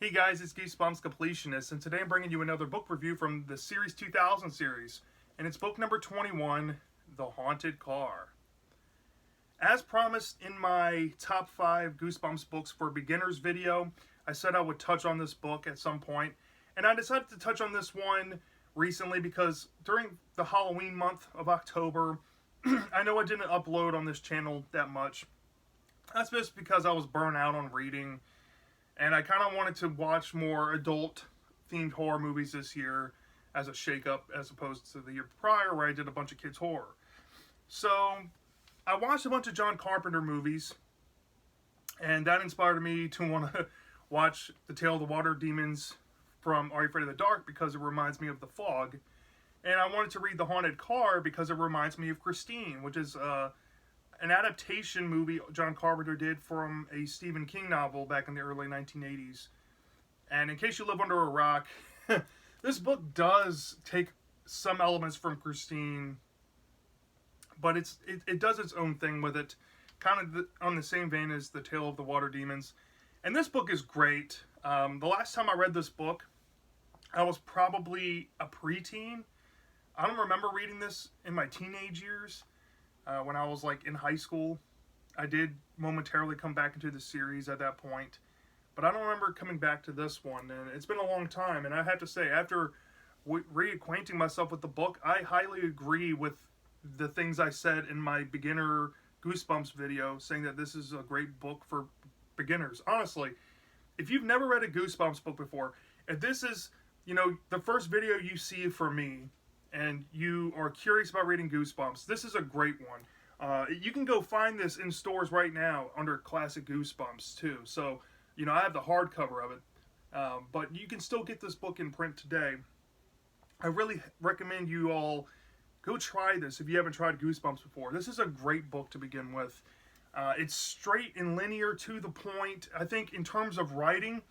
Hey guys, it's Goosebumps Completionist, and today I'm bringing you another book review from the Series 2000 series, and it's book number 21, The Haunted Car. As promised in my top 5 Goosebumps books for beginners video, I said I would touch on this book at some point, and I decided to touch on this one recently because during the Halloween month of October, I know I didn't upload on this channel that much. That's just because I was burnt out on reading. And I kind of wanted to watch more adult-themed horror movies this year as a shakeup, as opposed to the year prior where I did a bunch of kids' horror. So I watched a bunch of John Carpenter movies, and that inspired me to want to watch The Tale of the Water Demons from Are You Afraid of the Dark because it reminds me of The Fog. And I wanted to read The Haunted Car because it reminds me of Christine, which is an adaptation movie John Carpenter did from a Stephen King novel back in the early 1980s. And in case you live under a rock, this book does take some elements from Christine, but it does its own thing with it, kind of on the same vein as The Tale of the Water Demons. And this book is great. The last time I read this book, I was probably a preteen. I don't remember reading this in my teenage years. When I was like in high school. I did momentarily come back into the series at that point, but I don't remember coming back to this one, and it's been a long time. And I have to say, after reacquainting myself with the book, I highly agree with the things I said in my beginner Goosebumps video, saying that this is a great book for beginners. Honestly, if you've never read a Goosebumps book before, if this is, the first video you see from me, and you are curious about reading Goosebumps, this is a great one. You can go find this in stores right now under Classic Goosebumps too. So, I have the hardcover of it, but you can still get this book in print today. I really recommend you all go try this if you haven't tried Goosebumps before. This is a great book to begin with. It's straight and linear, to the point. I think in terms of writing,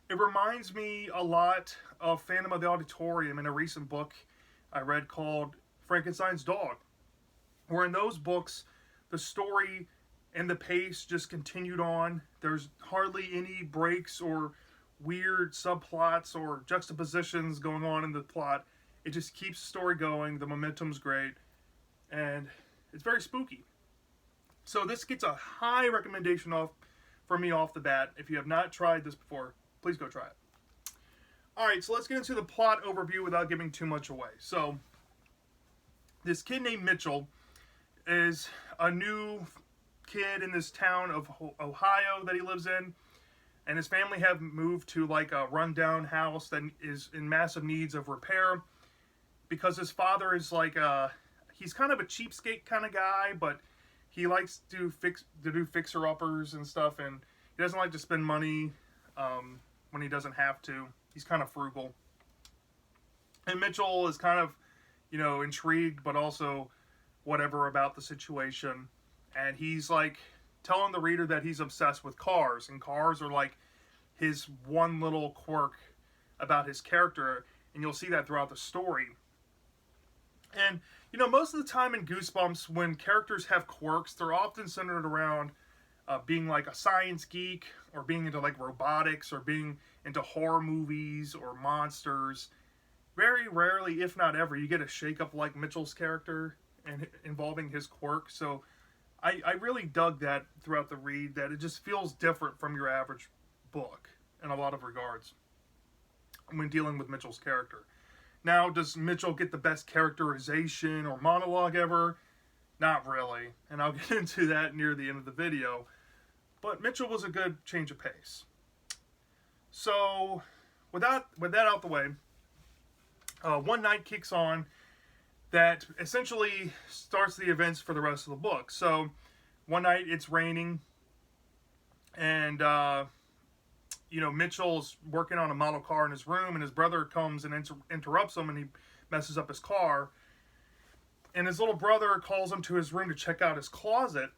it reminds me a lot of Phantom of the Auditorium in a recent book I read called Frankenstein's Dog, where in those books the story and the pace just continued on. There's hardly any breaks or weird subplots or juxtapositions going on in the plot. It just keeps the story going. The momentum's great, and it's very spooky. So this gets a high recommendation from me off the bat. If you have not tried this before, please go try it. Alright, so let's get into the plot overview without giving too much away. So, this kid named Mitchell is a new kid in this town of Ohio that he lives in. And his family have moved to like a rundown house that is in massive needs of repair. Because his father is like he's kind of a cheapskate kind of guy, but he likes to do fixer-uppers and stuff. And he doesn't like to spend money when he doesn't have to. He's kind of frugal. And Mitchell is kind of, intrigued, but also whatever about the situation. And he's like telling the reader that he's obsessed with cars. And cars are like his one little quirk about his character. And you'll see that throughout the story. And, most of the time in Goosebumps, when characters have quirks, they're often centered around being like a science geek, or being into like robotics, or being into horror movies or monsters. Very rarely, if not ever, you get a shakeup like Mitchell's character and involving his quirk. So I really dug that throughout the read, that it just feels different from your average book in a lot of regards when dealing with Mitchell's character. Now, does Mitchell get the best characterization or monologue ever? Not really, and I'll get into that near the end of the video. But Mitchell was a good change of pace. So, with that out the way, one night kicks on that essentially starts the events for the rest of the book. So, one night it's raining, and Mitchell's working on a model car in his room, and his brother comes and interrupts him, and he messes up his car. And his little brother calls him to his room to check out his closet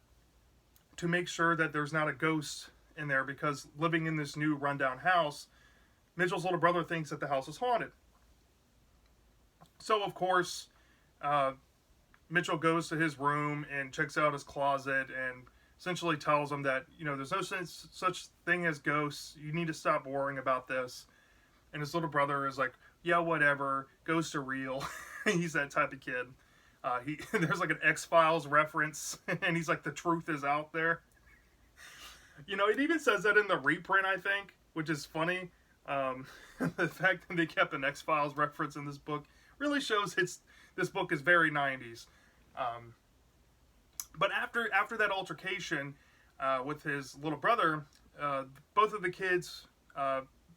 to make sure that there's not a ghost in there, because living in this new rundown house, Mitchell's little brother thinks that the house is haunted. So, of course, Mitchell goes to his room and checks out his closet and essentially tells him that, there's no such thing as ghosts. You need to stop worrying about this. And his little brother is like, yeah, whatever. Ghosts are real. He's that type of kid. There's like an X-Files reference, and he's like, the truth is out there. It even says that in the reprint, I think, which is funny. The fact that they kept an X-Files reference in this book really shows this book is very 90s. But after that altercation with his little brother, both of the kids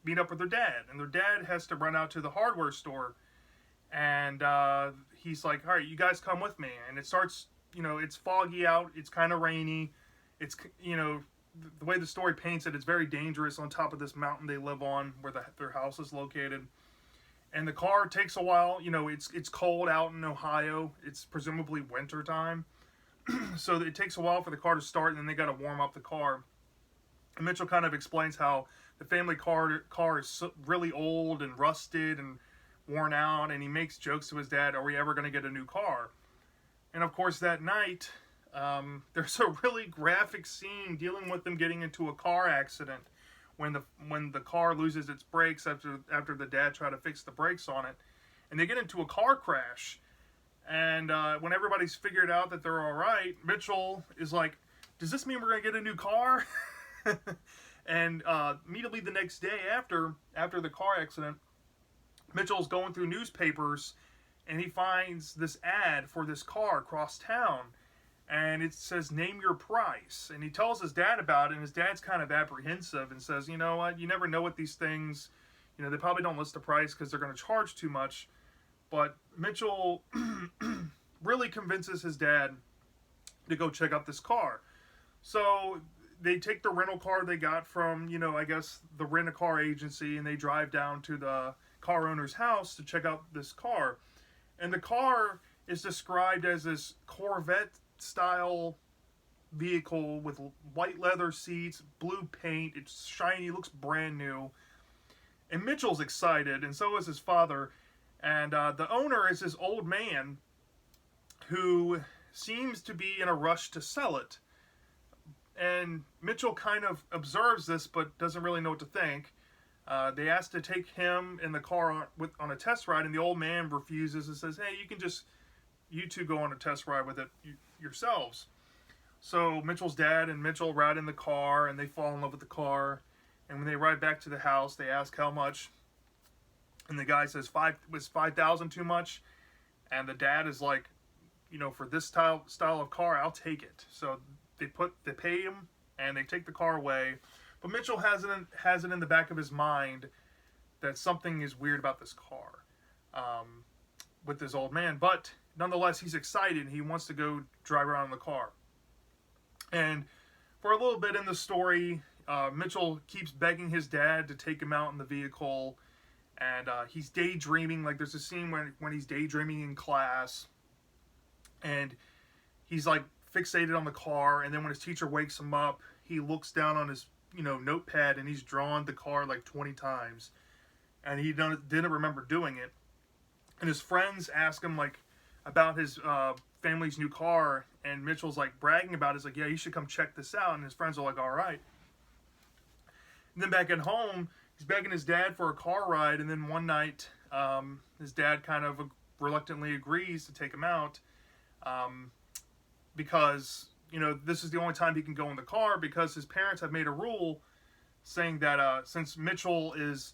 meet up with their dad, and their dad has to run out to the hardware store, and he's like, all right, you guys come with me. And it starts, it's foggy out, it's kind of rainy, it's, the way the story paints it, it's very dangerous on top of this mountain they live on where their house is located. And the car takes a while, it's cold out in Ohio, it's presumably winter time. So it takes a while for the car to start, and then they got to warm up the car. And Mitchell kind of explains how the family car is really old and rusted and worn out, and he makes jokes to his dad, are we ever going to get a new car? And of course that night, there's a really graphic scene dealing with them getting into a car accident when the car loses its brakes after the dad tried to fix the brakes on it, and they get into a car crash. And when everybody's figured out that they're all right, Mitchell is like, does this mean we're going to get a new car? And immediately the next day after the car accident, Mitchell's going through newspapers, and he finds this ad for this car across town. And it says, name your price. And he tells his dad about it, and his dad's kind of apprehensive and says, you know what, you never know what these things, they probably don't list the price because they're going to charge too much. But Mitchell really convinces his dad to go check out this car. So they take the rental car they got from, I guess the rent-a-car agency, and they drive down to the car owner's house to check out this car. And the car is described as this Corvette-style vehicle with white leather seats, blue paint, it's shiny, looks brand new. And Mitchell's excited, and so is his father. And the owner is this old man who seems to be in a rush to sell it. And Mitchell kind of observes this, but doesn't really know what to think. They ask to take him in the car on a test ride, and the old man refuses and says, hey, you two go on a test ride with it yourselves. So Mitchell's dad and Mitchell ride in the car, and they fall in love with the car. And when they ride back to the house, they ask how much. And the guy says, was $5,000 too much? And the dad is like, for this style of car, I'll take it. So they pay him, and they take the car away. But Mitchell has it in the back of his mind that something is weird about this car with this old man. But nonetheless, he's excited. He wants to go drive around in the car. And for a little bit in the story, Mitchell keeps begging his dad to take him out in the vehicle. And he's daydreaming. Like, there's a scene when he's daydreaming in class. And he's, like, fixated on the car. And then when his teacher wakes him up, he looks down on his, notepad. And he's drawn the car, like, 20 times. And he didn't remember doing it. And his friends ask him, like, about his family's new car. And Mitchell's, like, bragging about it. He's like, yeah, you should come check this out. And his friends are like, all right. And then back at home, he's begging his dad for a car ride, and then one night, his dad kind of reluctantly agrees to take him out, because, this is the only time he can go in the car, because his parents have made a rule saying that, since Mitchell is,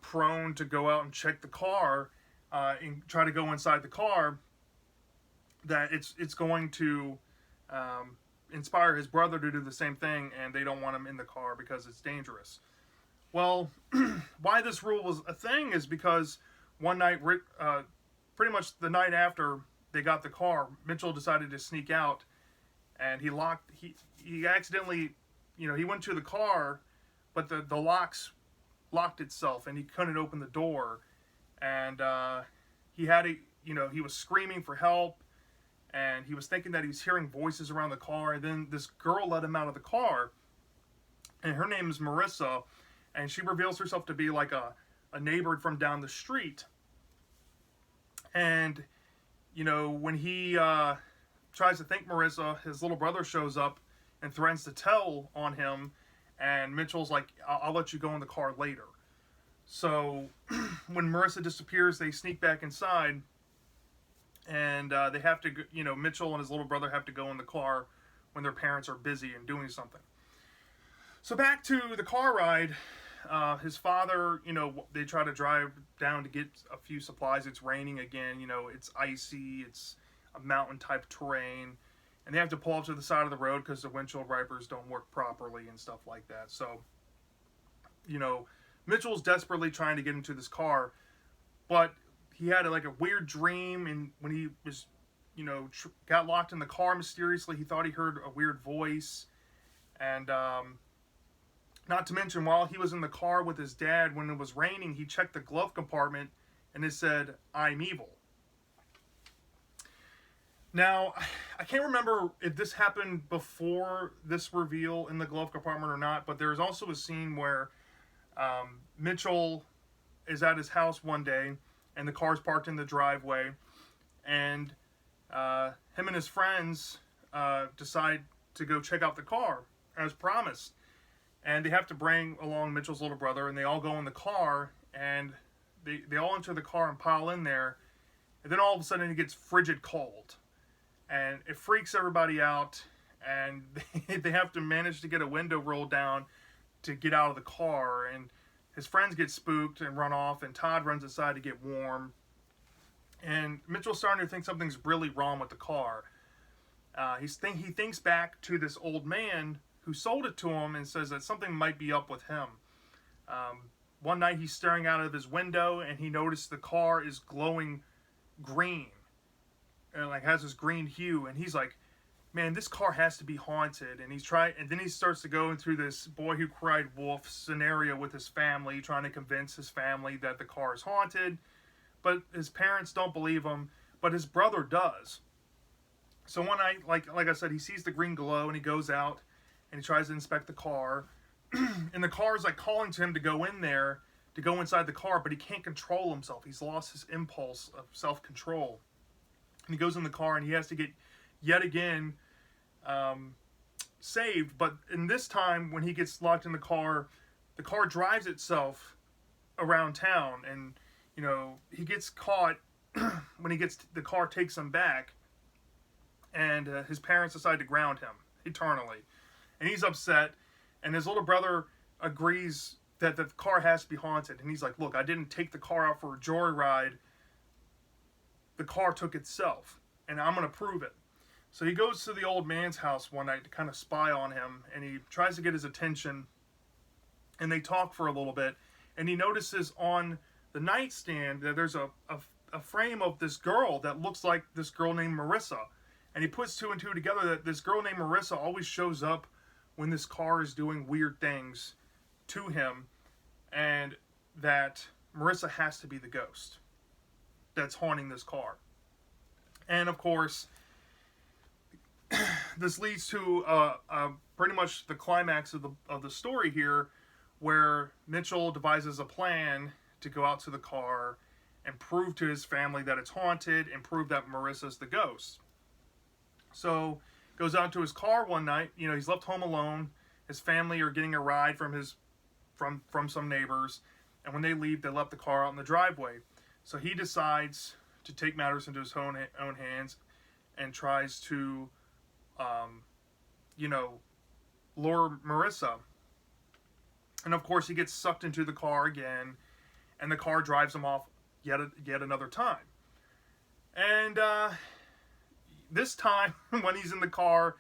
prone to go out and check the car, and try to go inside the car, that it's going to, inspire his brother to do the same thing, and they don't want him in the car because it's dangerous. Well, why this rule was a thing is because one night, pretty much the night after they got the car, Mitchell decided to sneak out, and he accidentally, he went to the car, but the locks locked itself, and he couldn't open the door, and he was screaming for help, and he was thinking that he was hearing voices around the car, and then this girl let him out of the car, and her name is Marissa, and she reveals herself to be like a neighbor from down the street. And, when he tries to thank Marissa, his little brother shows up and threatens to tell on him. And Mitchell's like, I'll let you go in the car later. So when Marissa disappears, they sneak back inside, and they have to, Mitchell and his little brother have to go in the car when their parents are busy and doing something. So back to the car ride. His father, they try to drive down to get a few supplies. It's raining again, it's icy, it's a mountain type terrain, and they have to pull up to the side of the road because the windshield wipers don't work properly and stuff like that. So, Mitchell's desperately trying to get into this car, but he had like a weird dream, and when he was, got locked in the car mysteriously, he thought he heard a weird voice, and not to mention, while he was in the car with his dad, when it was raining, he checked the glove compartment, and it said, "I'm evil." Now, I can't remember if this happened before this reveal in the glove compartment or not, but there's also a scene where Mitchell is at his house one day, and the car's parked in the driveway, and him and his friends decide to go check out the car, as promised. And they have to bring along Mitchell's little brother, and they all go in the car, and they all enter the car and pile in there, and then all of a sudden it gets frigid cold. And it freaks everybody out, and they have to manage to get a window rolled down to get out of the car, and his friends get spooked and run off, and Todd runs inside to get warm. And Mitchell's starting to think something's really wrong with the car. He thinks back to this old man who sold it to him and says that something might be up with him. One night he's staring out of his window, and he noticed the car is glowing green. And like has this green hue, and he's like, man, this car has to be haunted. And and then he starts to go through this boy who cried wolf scenario with his family, trying to convince his family that the car is haunted. But his parents don't believe him, but his brother does. So one night, like I said, he sees the green glow, and he goes out and he tries to inspect the car. And the car is like calling to him to go in there, to go inside the car, but he can't control himself. He's lost his impulse of self-control. And he goes in the car, and he has to get yet again saved. But in this time, when he gets locked in the car drives itself around town, and he gets caught when the car takes him back, and his parents decide to ground him eternally, and he's upset, and his little brother agrees that the car has to be haunted, and he's like, look, I didn't take the car out for a joyride. The car took itself, and I'm going to prove it. So he goes to the old man's house one night to kind of spy on him, and he tries to get his attention, and they talk for a little bit, and he notices on the nightstand that there's a frame of this girl that looks like this girl named Marissa, and he puts two and two together that this girl named Marissa always shows up when this car is doing weird things to him, and that Marissa has to be the ghost that's haunting this car. And of course, this leads to pretty much the climax of the story here, where Mitchell devises a plan to go out to the car and prove to his family that it's haunted, and prove that Marissa's the ghost. So goes out to his car one night. He's left home alone. His family are getting a ride from some neighbors, and when they leave, they left the car out in the driveway. So he decides to take matters into his own hands, and tries to, lure Marissa. And of course, he gets sucked into the car again, and the car drives him off yet another time. And this time, when he's in the car,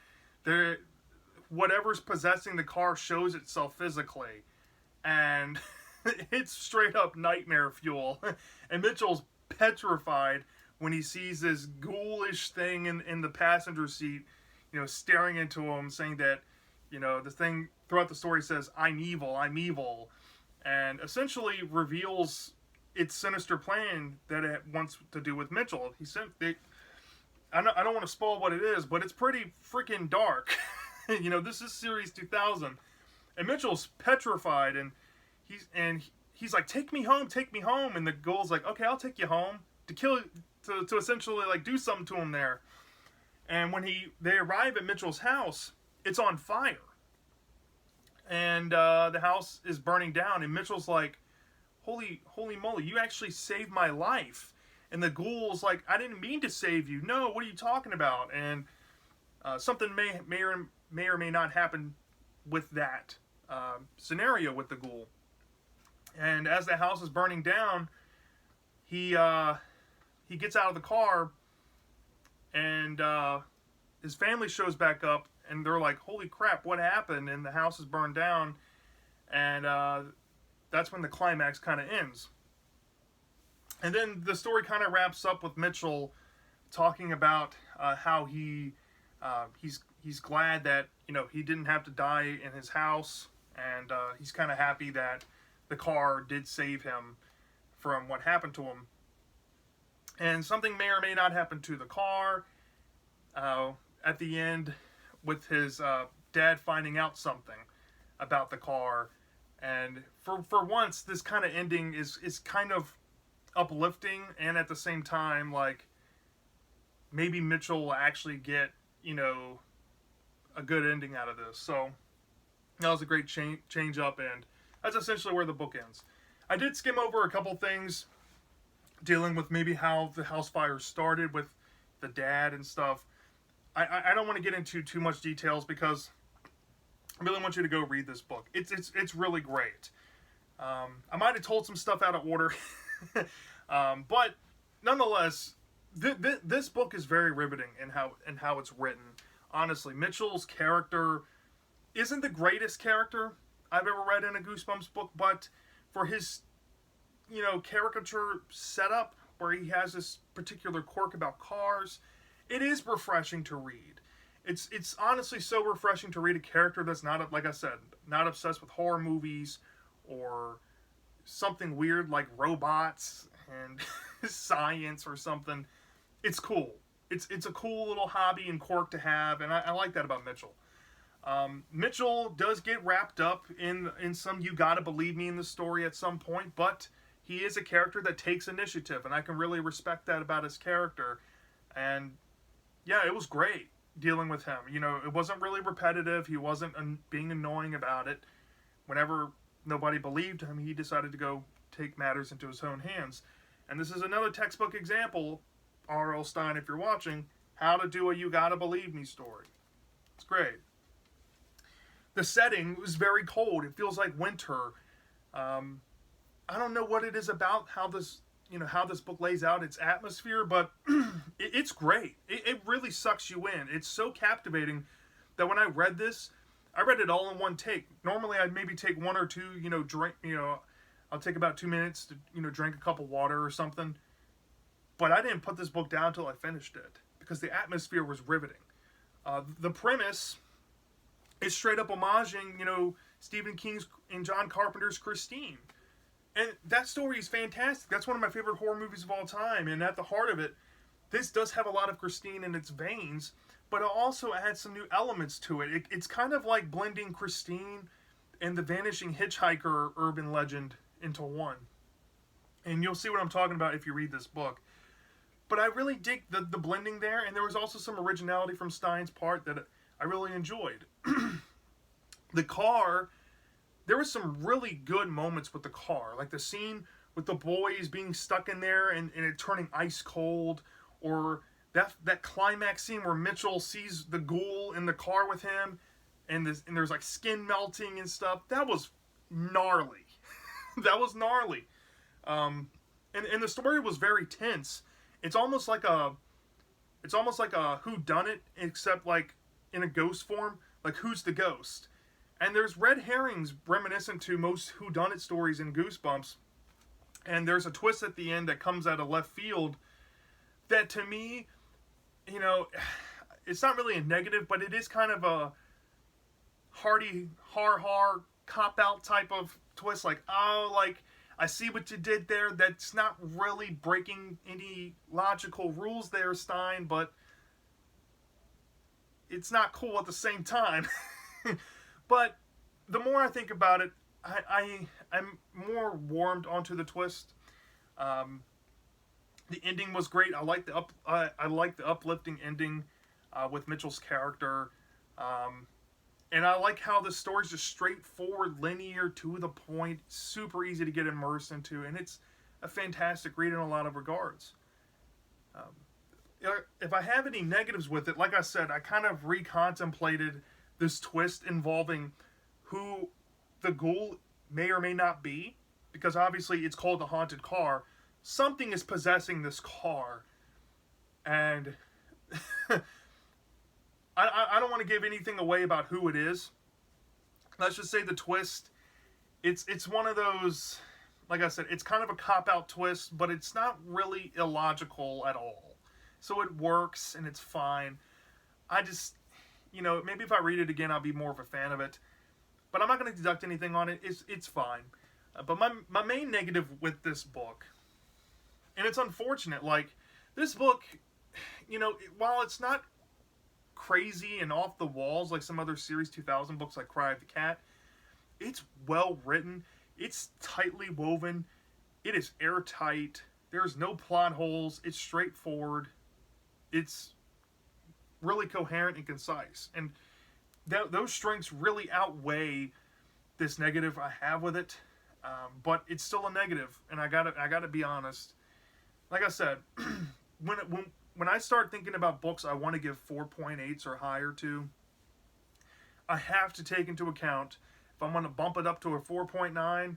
whatever's possessing the car shows itself physically, and it's straight up nightmare fuel. And Mitchell's petrified when he sees this ghoulish thing in the passenger seat, staring into him, saying that, the thing throughout the story says, I'm evil, and essentially reveals its sinister plan that it wants to do with Mitchell. I don't want to spoil what it is, but it's pretty freaking dark. This is Series 2000, and Mitchell's petrified, and he's like, take me home, and the ghoul's like, okay, I'll take you home to essentially like do something to him there. And when they arrive at Mitchell's house, it's on fire, and the house is burning down, and Mitchell's like, holy moly, you actually saved my life. And the ghoul's like, I didn't mean to save you. No, what are you talking about? And something may or may not happen with that scenario with the ghoul. And as the house is burning down, he gets out of the car, and his family shows back up, and they're like, holy crap, what happened? And the house is burned down, and that's when the climax kind of ends. And then the story kind of wraps up with Mitchell talking about how he's glad that he didn't have to die in his house, and he's kind of happy that the car did save him from what happened to him. And something may or may not happen to the car at the end, with his dad finding out something about the car. And for once, this kind of ending is kind of uplifting, and at the same time, like, maybe Mitchell will actually get a good ending out of this. So that was a great change up, and that's essentially where the book ends. I did skim over a couple things dealing with maybe how the house fire started with the dad and stuff. I don't want to get into too much details because I really want you to go read this book. It's really great. I might have told some stuff out of order, but nonetheless, this book is very riveting in how it's written. Honestly, Mitchell's character isn't the greatest character I've ever read in a Goosebumps book, but for his caricature setup, where he has this particular quirk about cars, it is refreshing to read. It's honestly so refreshing to read a character that's not, like I said, not obsessed with horror movies or something weird like robots and science or something. It's cool. It's a cool little hobby and quirk to have, and I like that about Mitchell. Mitchell does get wrapped up in some "you gotta believe me" in the story at some point, but he is a character that takes initiative, and I can really respect that about his character. And yeah, it was great dealing with him. It wasn't really repetitive. He wasn't being annoying about it. Whenever nobody believed him, he decided to go take matters into his own hands. And this is another textbook example, R.L. Stine, if you're watching, how to do a "you gotta believe me" story. It's great. The setting was very cold. It feels like winter. I don't know what it is about how this book lays out its atmosphere, but it's great. It really sucks you in. It's so captivating that when I read this, I read it all in one take. Normally, I'd maybe take one or two, drink. I'll take about 2 minutes to drink a cup of water or something. But I didn't put this book down until I finished it because the atmosphere was riveting. The premise is straight up homaging, Stephen King's and John Carpenter's Christine. And that story is fantastic. That's one of my favorite horror movies of all time. And at the heart of it, this does have a lot of Christine in its veins, but it also adds some new elements to it. It's kind of like blending Christine and the Vanishing Hitchhiker urban legend into one. And you'll see what I'm talking about if you read this book. But I really dig the blending there, and there was also some originality from Stine's part that I really enjoyed. The car, there were some really good moments with the car, like the scene with the boys being stuck in there and it turning ice cold, or that climax scene where Mitchell sees the ghoul in the car with him, and there's like skin melting and stuff. That was gnarly. That was gnarly. And the story was very tense. It's almost like a whodunit, except like in a ghost form. Like, who's the ghost? And there's red herrings reminiscent to most whodunit stories in Goosebumps. And there's a twist at the end that comes out of left field that, to me, it's not really a negative, but it is kind of a hearty, har cop-out type of twist. Like, oh, like, I see what you did there. That's not really breaking any logical rules there, Stine, but it's not cool at the same time. But the more I think about it, I'm more warmed onto the twist. The ending was great. I like the uplifting ending with Mitchell's character. And I like how the story's just straightforward, linear, to the point, super easy to get immersed into, and it's a fantastic read in a lot of regards. If I have any negatives with it, like I said, I kind of recontemplated this twist involving who the ghoul may or may not be, because obviously it's called the haunted car. Something is possessing this car, and I don't want to give anything away about who it is. Let's just say the twist. It's one of those, like I said, it's kind of a cop-out twist, but it's not really illogical at all. So it works and it's fine. I just, maybe if I read it again, I'll be more of a fan of it. But I'm not going to deduct anything on it. It's fine. But my main negative with this book, and it's unfortunate, like, this book, while it's not crazy and off the walls like some other Series 2000 books like Cry of the Cat, it's well written, it's tightly woven, it is airtight, there's no plot holes, it's straightforward, it's really coherent and concise, and those strengths really outweigh this negative I have with it. But it's still a negative, and I gotta be honest. Like I said, when I start thinking about books I want to give 4.8s or higher to, I have to take into account if I'm going to bump it up to a 4.9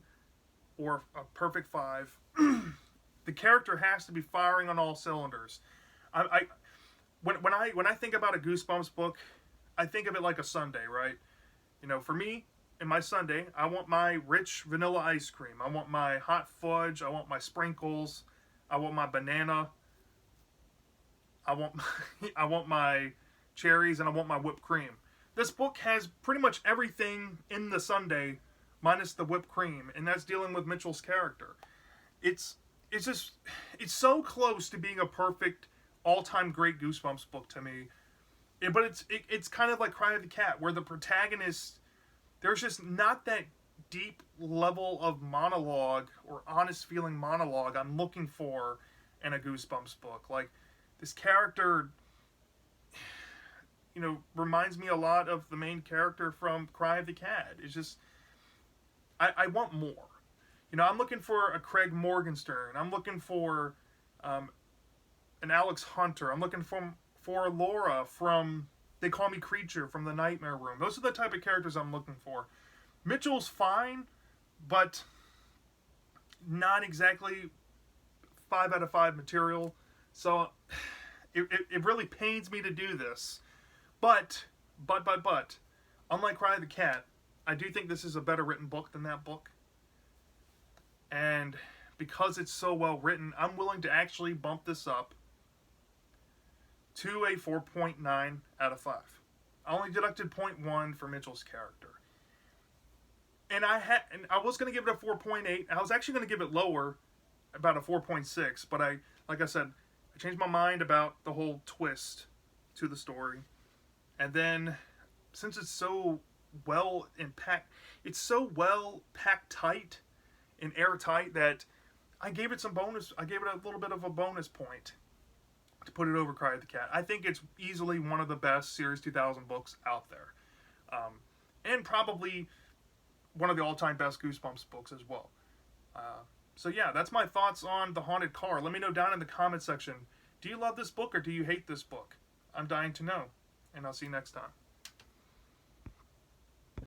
or a perfect 5. The character has to be firing on all cylinders. When I think about a Goosebumps book, I think of it like a sundae, right? For me, in my sundae, I want my rich vanilla ice cream. I want my hot fudge. I want my sprinkles. I want my banana. I want my cherries, and I want my whipped cream. This book has pretty much everything in the sundae, minus the whipped cream, and that's dealing with Mitchell's character. It's so close to being a perfect, all-time great Goosebumps book to me. But it's kind of like Cry of the Cat, where the protagonist, there's just not that deep level of monologue or honest feeling monologue I'm looking for in a Goosebumps book. Like, this character, reminds me a lot of the main character from Cry of the Cat. It's just, I want more. I'm looking for a Craig Morgenstern. I'm looking for an Alex Hunter. I'm looking for Laura from They Call Me Creature from the Nightmare Room. Those are the type of characters I'm looking for. Mitchell's fine, but not exactly 5 out of 5 material. So it really pains me to do this. But, unlike Cry of the Cat, I do think this is a better written book than that book. And because it's so well written, I'm willing to actually bump this up to a 4.9 out of 5. I only deducted 0.1 for Mitchell's character. And I was going to give it a 4.8. I was actually going to give it lower, about a 4.6. But like I said, I changed my mind about the whole twist to the story. And then, since it's so well packed tight and airtight, that I gave it a little bit of a bonus point to put it over Cry of the Cat. I think it's easily one of the best Series 2000 books out there. And probably one of the all-time best Goosebumps books as well. So yeah, that's my thoughts on The Haunted Car. Let me know down in the comment section. Do you love this book or do you hate this book? I'm dying to know. And I'll see you next time.